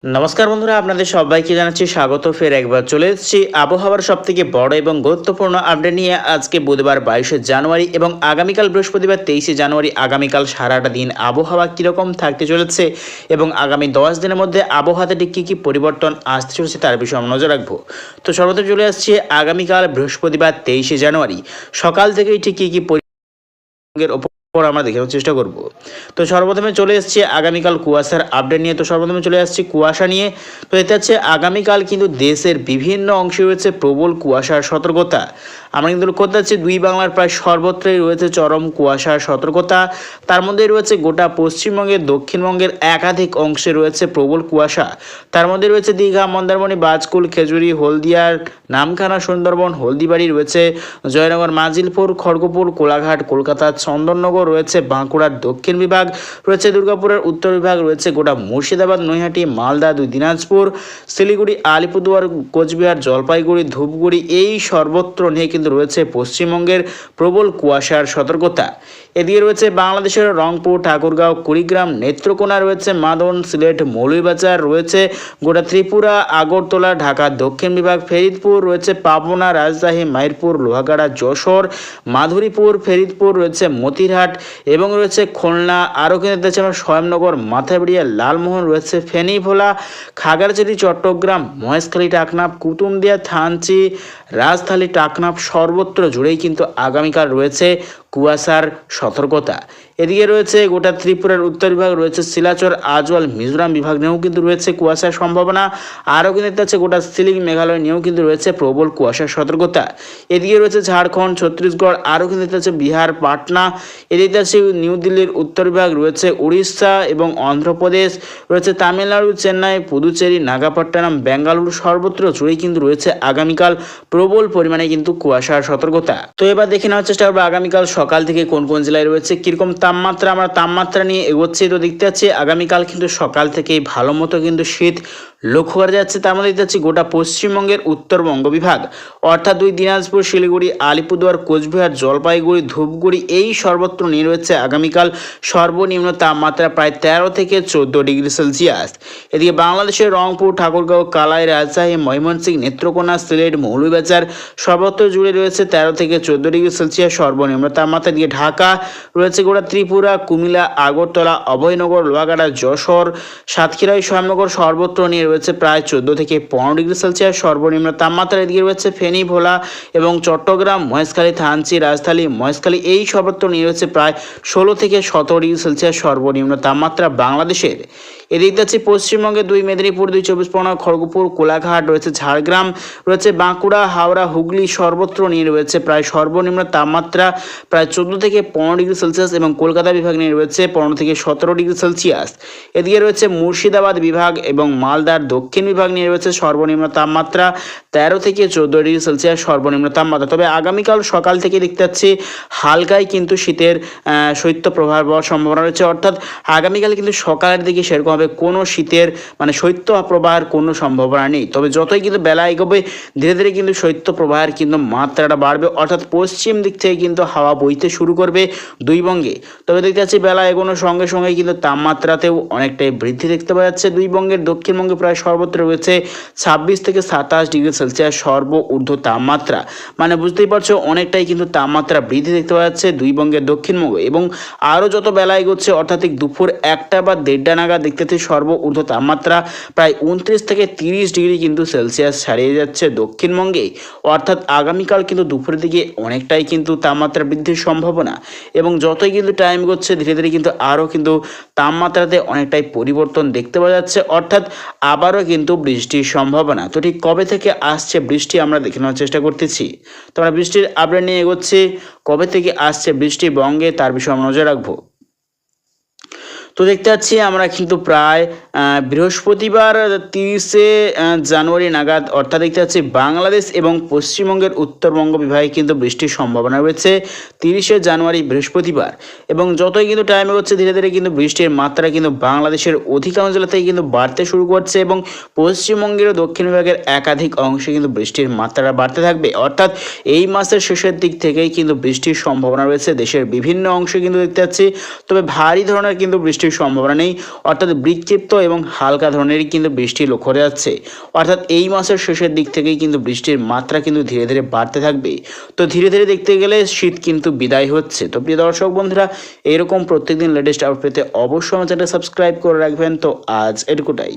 নমস্কার বন্ধুরা, আপনাদের সবাইকে জানাচ্ছি স্বাগত। ফের একবার চলে এসেছি আবহাওয়ার সবথেকে বড় এবং গুরুত্বপূর্ণ আপডেট নিয়ে। আজকে বুধবার 22শে জানুয়ারি এবং আগামীকাল বৃহস্পতিবার 23শে জানুয়ারি আগামীকাল সারাটা দিন আবহাওয়া কীরকম থাকতে চলেছে এবং আগামী 10 দিনের মধ্যে আবহাওয়াতে ঠিক কী কী পরিবর্তন আসতে চলেছে তার বিষয়ে আমরা নজর রাখবো। তো সর্বপ্রথম চলে আসছে আগামীকাল বৃহস্পতিবার 23শে জানুয়ারি সকাল থেকেই ঠিক কী কী পরিবর্তনের ওপর আমরা দেখানোর চেষ্টা করব। তো সর্বপ্রথমে চলে এসেছি আগামীকাল কুয়াশার আপডেট নিয়ে। তো সর্বপ্রথমে চলে আসছি কুয়াশা নিয়ে। তো এতে হচ্ছে আগামীকাল কিন্তু দেশের বিভিন্ন অংশে রয়েছে প্রবল কুয়াশার সতর্কতা। আমরা কিন্তু লক্ষ্য করতে পারছি দুই বাংলার প্রায় সর্বত্রই রয়েছে চরম কুয়াশার সতর্কতা। তার মধ্যে রয়েছে গোটা পশ্চিমবঙ্গের, দক্ষিণবঙ্গের একাধিক অংশে রয়েছে প্রবল কুয়াশা। তার মধ্যে রয়েছে দীঘা, মন্দারমণি, বাজকুল, খেজুরি, হলদিয়ার, নামখানা, সুন্দরবন, হলদিবাড়ি রয়েছে, জয়নগর, মাজিলপুর, খড়গপুর, কোলাঘাট, কলকাতা, চন্দননগর রয়েছে, বাঁকুড়ার দক্ষিণ বিভাগ রয়েছে, দুর্গাপুরের উত্তর বিভাগ রয়েছে, গোটা মুর্শিদাবাদ, নৈহাটি, মালদা, দুই দিনাজপুর, শিলিগুড়ি, আলিপুরদুয়ার, কোচবিহার, জলপাইগুড়ি, ধূপগুড়ি, এই সর্বত্র নিয়ে কিন্তু রয়েছে পশ্চিমবঙ্গের প্রবল কুয়াশার সতর্কতা। এদিকে রয়েছে বাংলাদেশের রংপুর, ঠাকুরগাঁও, কুড়িগ্রাম, নেত্রকোনা রয়েছে, মাদন, সিলেট, মৌলভীবাজার রয়েছে, গোটা ত্রিপুরা, আগরতলা, ঢাকা দক্ষিণ বিভাগ, ফরিদপুর রয়েছে, পাবনা, রাজশাহী, মাইরপুর, লোহাগাড়া, যশোর, মাধুরীপুর, ফরিদপুর রয়েছে, মতিরহাট এবং রয়েছে খুলনা। আরও কিন্তু দেখছি আমরা স্বয়ংনগর, মাথাবেড়িয়া, লালমোহন রয়েছে, ফেনী, ভোলা, খাগড়াছড়ি, চট্টগ্রাম, মহেশখালী, টাকনাফ, কুতুবদিয়া, থানচি, রাজধানী, টাকনাফ সর্বত্র জুড়েই কিন্তু আগামীকাল রয়েছে কুয়াশার সতর্কতা। এদিকে রয়েছে গোটা ত্রিপুরার উত্তর বিভাগ রয়েছে, শিলাচর, আজওয়াল, মিজোরাম বিভাগ নিয়েও কিন্তু রয়েছে কুয়াশার সম্ভাবনা। আরও কিন্তু দেখতে পাচ্ছে গোটা সিলিং, মেঘালয় নিয়েও কিন্তু রয়েছে প্রবল কুয়াশার সতর্কতা। এদিকে রয়েছে ঝাড়খণ্ড, ছত্তিশগড়, আরও কিন্তু দেখতে পাচ্ছে বিহার, পাটনা, এদিকে আছে নিউ দিল্লির উত্তর বিভাগ রয়েছে, উড়িষ্যা এবং অন্ধ্রপ্রদেশ রয়েছে, তামিলনাড়ু, চেন্নাই, পুদুচেরি, নাগাপট্টনম, বেঙ্গালুরু সর্বত্র জুড়েই কিন্তু রয়েছে আগামীকাল প্রবল পরিমাণে কিন্তু কুয়াশার সতর্কতা। তো এবার দেখে নেওয়ার চেষ্টা করবো আগামীকাল সকাল থেকে কোন কোন জেলায় রয়েছে কিরকম তাপমাত্রা। আমরা তাপমাত্রা নিয়ে এগোচ্ছি। তো দেখতে পাচ্ছি আগামীকাল কিন্তু সকাল থেকেই ভালো মতো কিন্তু শীত লক্ষ্য করা যাচ্ছে। তার মধ্যে দেখতে পাচ্ছি গোটা পশ্চিমবঙ্গের উত্তরবঙ্গ বিভাগ অর্থাৎ দুই দিনাজপুর, শিলিগুড়ি, আলিপুরদুয়ার, কোচবিহার, জলপাইগুড়ি, ধূপগুড়ি এই সর্বত্র নিয়ে রয়েছে আগামীকাল সর্বনিম্ন তাপমাত্রা প্রায় 13 থেকে 14 ডিগ্রি সেলসিয়াস। এদিকে বাংলাদেশের রংপুর, ঠাকুরগাঁও, কালাই, রাজশাহী, ময়মনসিংহ, নেত্রকোনা, সিলেট, মৌলভীবাজার সর্বত্র জুড়ে রয়েছে 13 থেকে 14 ডিগ্রি সেলসিয়াস সর্বনিম্ন তাপমাত্রা। দিয়ে ঢাকা রয়েছে গোটা ত্রিপুরা, কুমিল্লা, আগরতলা, অভয়নগর, লোহাগাড়া, যশোর, সাতক্ষীরাই, স্বয়ংনগর সর্বত্র নিয়ে রয়েছে প্রায় 14 থেকে 15 ডিগ্রি সেলসিয়াস সর্বনিম্ন তাপমাত্রা। এদিকে রয়েছে ফেনী, ভোলা এবং চট্টগ্রাম, মহেশখালী, থানচি, রাজধানী, মহেশখালী এই সর্বত্র নিয়ে রয়েছে প্রায় 16 থেকে 17 ডিগ্রি সেলসিয়াস সর্বনিম্ন তাপমাত্রা বাংলাদেশের। এদিক যাচ্ছে পশ্চিমবঙ্গে দুই মেদিনীপুর, দুই চব্বিশ পরগনা, খড়গপুর, কোলাঘাট রয়েছে, ঝাড়গ্রাম রয়েছে, বাঁকুড়া, হাওড়া, হুগলি সর্বত্র নিয়ে রয়েছে প্রায় সর্বনিম্ন তাপমাত্রা প্রায় 14 থেকে 15 ডিগ্রি সেলসিয়াস এবং কলকাতা বিভাগ নিয়ে রয়েছে 15 থেকে 17 ডিগ্রি সেলসিয়াস। এদিকে রয়েছে মুর্শিদাবাদ বিভাগ এবং মালদার দক্ষিণ বিভাগ নিয়ে রয়েছে সর্বনিম্ন তাপমাত্রা 13 থেকে 14 ডিগ্রি সেলসিয়াস সর্বনিম্ন তাপমাত্রা। তবে আগামীকাল সকাল থেকে দেখতে পাচ্ছি হালকাই কিন্তু শীতের শৈত্য প্রভাব হওয়ার সম্ভাবনা রয়েছে। অর্থাৎ আগামীকাল কিন্তু সকালের দিকে সেরকমভাবে কোনো শীতের শৈত্য প্রবাহের কোনো সম্ভাবনা নেই। তবে যতই কিন্তু বেলা এগোবে ধীরে ধীরে কিন্তু শৈত্য প্রবাহের কিন্তু মাত্রাটা বাড়বে। অর্থাৎ পশ্চিম দিক থেকে কিন্তু হাওয়া বইতে শুরু করবে দুই বঙ্গে। তবে দেখতে পাচ্ছি বেলা এগোনোর সঙ্গে সঙ্গে কিন্তু তাপমাত্রাতেও অনেকটাই বৃদ্ধি দেখতে পাওয়া যাচ্ছে। দুই বঙ্গের দক্ষিণবঙ্গে প্রায় সর্বত্র রয়েছে 26 থেকে 27 ডিগ্রি সেলসিয়াস সর্ব ঊর্ধ্ব তাপমাত্রা। বুঝতেই পারছো অনেকটাই কিন্তু তাপমাত্রা বৃদ্ধি দেখতে পাওয়া যাচ্ছে দুই বঙ্গের দক্ষিণবঙ্গে। এবং আরও যত বেলা এগোচ্ছে অর্থাৎ দুপুর 1টা বা 1:30 নাগাদ দেখতে পাচ্ছি সর্ব ঊর্ধ্ব তাপমাত্রা প্রায় 29 থেকে 30 ডিগ্রি কিন্তু সেলসিয়াস ছাড়িয়ে যাচ্ছে দক্ষিণবঙ্গে। অর্থাৎ আগামীকাল কিন্তু দুপুরের দিকে অনেকটাই কিন্তু তাপমাত্রা বৃদ্ধির সম্ভাবনা। এবং যতই কিন্তু টাইম এগোচ্ছে ধীরে ধীরে কিন্তু আরও কিন্তু তাপমাত্রাতে অনেকটাই পরিবর্তন দেখতে পাওয়া যাচ্ছে। অর্থাৎ আবারও কিন্তু বৃষ্টির সম্ভাবনা। তো ঠিক কবে থেকে আসছে বৃষ্টি আমরা দেখে নেওয়ার চেষ্টা করতেছি। তো আমরা বৃষ্টির আপডেট নিয়ে এগোচ্ছি। কবে থেকে আসছে বৃষ্টি বঙ্গে তার বিষয়ে আমরা নজর রাখবো। তো দেখতে পাচ্ছি আমরা কিন্তু প্রায় বৃহস্পতিবার 30শে জানুয়ারি নাগাদ অর্থাৎ দেখতে পাচ্ছি বাংলাদেশ এবং পশ্চিমবঙ্গের উত্তরবঙ্গ বিভাগে কিন্তু বৃষ্টির সম্ভাবনা রয়েছে 30শে জানুয়ারি বৃহস্পতিবার। এবং যতই কিন্তু টাইম এগোচ্ছে ধীরে ধীরে কিন্তু বৃষ্টির মাত্রা কিন্তু বাংলাদেশের অধিকাংশ জেলাতেই কিন্তু বাড়তে শুরু করছে এবং পশ্চিমবঙ্গের দক্ষিণ বিভাগের একাধিক অংশে কিন্তু বৃষ্টির মাত্রা বাড়তে থাকবে। অর্থাৎ এই মাসের শেষের দিক থেকেই কিন্তু বৃষ্টির সম্ভাবনা রয়েছে দেশের বিভিন্ন অংশে কিন্তু দেখতে পাচ্ছি। তবে ভারী ধরনের কিন্তু বৃষ্টির বৃষ্টির সম্ভাবনা নেই, অর্থাৎ বিক্ষিপ্ত এবং হালকা ধরনেরই কিন্তু বৃষ্টি লক্ষ্য করা যাচ্ছে। অর্থাৎ এই মাসের শেষের দিক থেকেই কিন্তু বৃষ্টির মাত্রা কিন্তু ধীরে ধীরে বাড়তে থাকবে। তো ধীরে ধীরে দেখতে গেলে শীত কিন্তু বিদায় হচ্ছে। তো প্রিয় দর্শক বন্ধুরা, এরকম প্রত্যেকদিন লেটেস্ট আপডেট পেতে অবশ্যই আমার চ্যানেল সাবস্ক্রাইব করে রাখবেন। তো আজ এটুকুটাই।